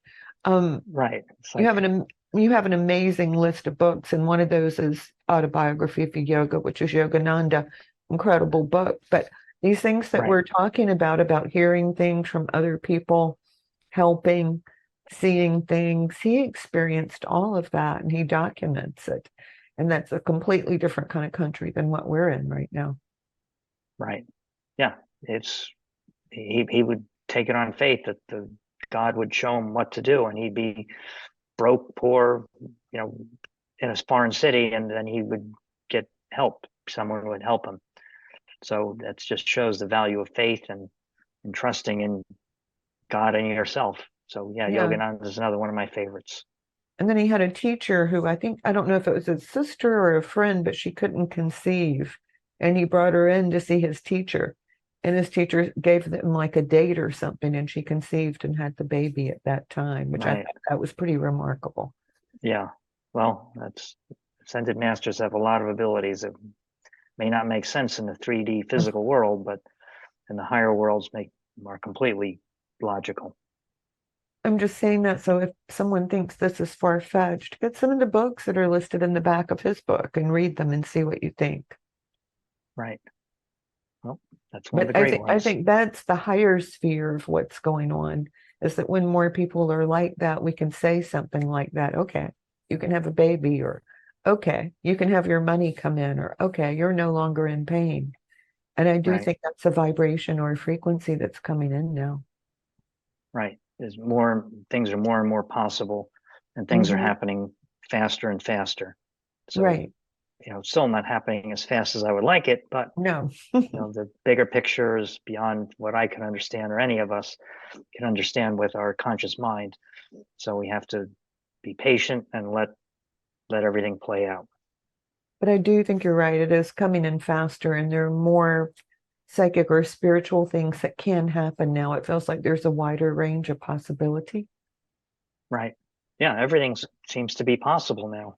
Right. It's You like, have an amazing list of books, and one of those is Autobiography of Yoga, which is Yogananda. Incredible book. But these things that right, we're talking about hearing things from other people, helping, seeing things, he experienced all of that and he documents it. And that's a completely different kind of country than what we're in right now. right. Yeah. He would take it on faith that the God would show him what to do, and he'd be broke, poor, in a foreign city, and then he would get help. Someone would help him. So that just shows the value of faith and trusting in God and yourself. So yeah, Yeah. Yogananda is another one of my favorites. And then he had a teacher who I don't know if it was his sister or a friend, but she couldn't conceive. And he brought her in to see his teacher. And his teacher gave them like a date or something, and she conceived and had the baby at that time, which I Right. thought that was pretty remarkable. Yeah. Well, that's ascended masters have a lot of abilities that may not make sense in the 3D physical world, but in the higher worlds are completely logical. I'm just saying that so if someone thinks this is far-fetched, get some of the books that are listed in the back of his book and read them and see what you think. Right. Well, that's one of the But great I ones. think that's the higher sphere of what's going on, is that when more people are like that, we can say something like that. Okay, you can have a baby, or okay, you can have your money come in, or okay, you're no longer in pain. And I do Right. think that's a vibration or a frequency that's coming in now. Right. Things are more and more possible, and things are happening faster and faster. So, Right. Still not happening as fast as I would like it, but No. the bigger picture is beyond what I can understand or any of us can understand with our conscious mind. So we have to be patient and let everything play out. But I do think you're right. It is coming in faster, and there are more psychic or spiritual things that can happen now. It feels like there's a wider range of possibility. Right. Yeah, everything seems to be possible now.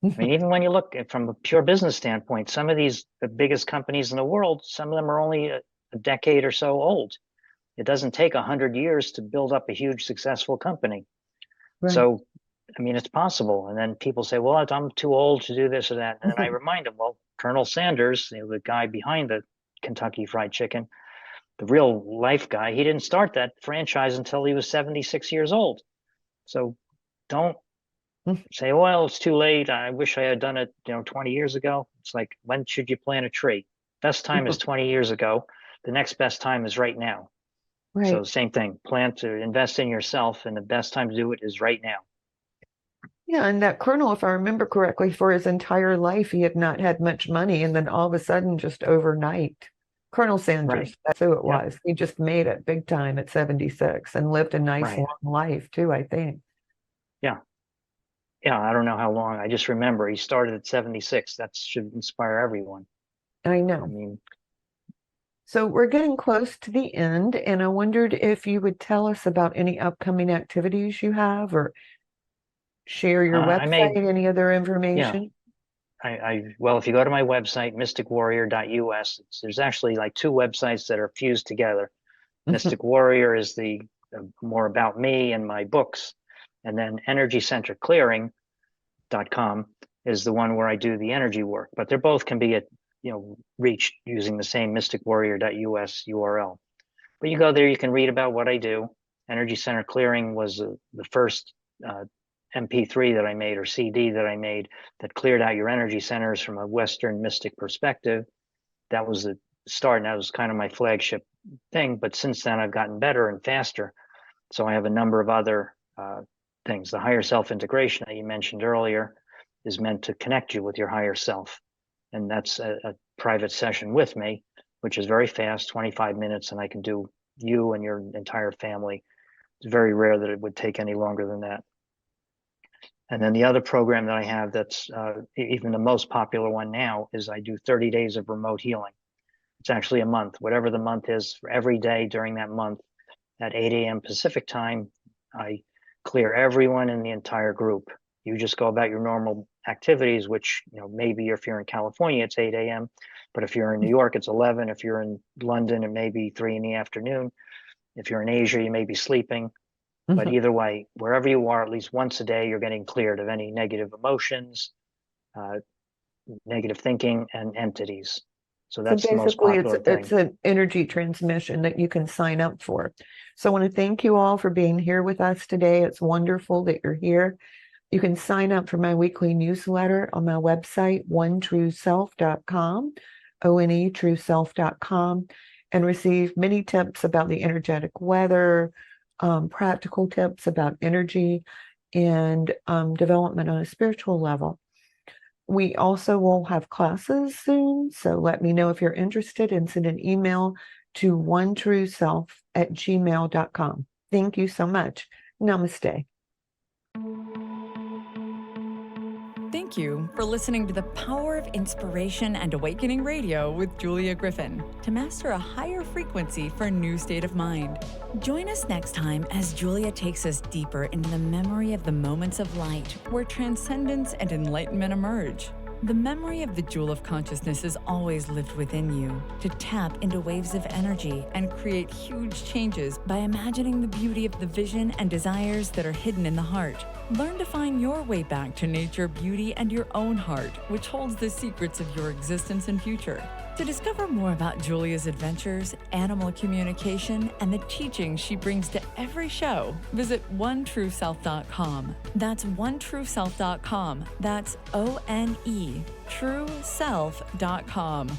I mean, even when you look at from a pure business standpoint, some of the biggest companies in the world, some of them are only a decade or so old. It doesn't take 100 years to build up a huge successful company. Right. So, I mean, it's possible. And then people say, well, I'm too old to do this or that. And then I remind them, well, Colonel Sanders, the guy behind the Kentucky Fried Chicken, the real life guy, he didn't start that franchise until he was 76 years old. So don't say, well, it's too late. I wish I had done it, 20 years ago. It's like, when should you plant a tree? Best time is 20 years ago. The next best time is right now. Right. So same thing, plant or invest in yourself, and the best time to do it is right now. Yeah, and that colonel, if I remember correctly, for his entire life, he had not had much money, and then all of a sudden, just overnight, Colonel Sanders, Right. that's who it Yep. was. He just made it big time at 76 and lived a nice Right. long life too, I think. Yeah. Yeah, I don't know how long. I just remember he started at 76. That should inspire everyone. I I know. mean, So we're getting close to the end, and I wondered if you would tell us about any upcoming activities you have, or share your I may, website, any other yeah. information. Well, if you go to my website, mysticwarrior.us, there's actually like two websites that are fused together. Mystic Warrior is the more about me and my books. And then energycenterclearing.com is the one where I do the energy work. But they both can be reached using the same mysticwarrior.us URL. But you go there, you can read about what I do. Energy Center Clearing was the first MP3 that I made, or CD that I made, that cleared out your energy centers from a Western mystic perspective. That was the start, and that was kind of my flagship thing. But since then, I've gotten better and faster. So I have a number of other things. The higher self integration that you mentioned earlier is meant to connect you with your higher self. And that's a private session with me, which is very fast, 25 minutes, and I can do you and your entire family. It's very rare that it would take any longer than that. And then the other program that I have that's even the most popular one now is I do 30 days of remote healing. It's actually a month, whatever the month is, for every day during that month at 8 a.m. Pacific time, I clear everyone in the entire group. You just go about your normal activities, which, maybe if you're in California, it's 8 a.m. But if you're in New York, it's 11. If you're in London, it may be 3 in the afternoon. If you're in Asia, you may be sleeping. But either way, wherever you are, at least once a day, you're getting cleared of any negative emotions, negative thinking, and entities. So that's the most popular thing. It's an energy transmission that you can sign up for. So I want to thank you all for being here with us today. It's wonderful that you're here. You can sign up for my weekly newsletter on my website, onetrueself.com, onetrueself.com, and receive many tips about the energetic weather, practical tips about energy, and development on a spiritual level. We also will have classes soon, so let me know if you're interested and send an email to onetrueself@gmail.com. Thank you so much. Namaste. Thank you for listening to the Power of Inspiration and Awakening Radio with Julia Griffin, to master a higher frequency for a new state of mind. Join us next time as Julia takes us deeper into the memory of the moments of light where transcendence and enlightenment emerge. The memory of the jewel of consciousness is always lived within you, to tap into waves of energy and create huge changes by imagining the beauty of the vision and desires that are hidden in the heart. Learn to find your way back to nature, beauty, and your own heart, which holds the secrets of your existence and future. To discover more about Julia's adventures, animal communication, and the teachings she brings to every show, visit onetrueself.com. That's onetrueself.com. That's ONE, trueself.com.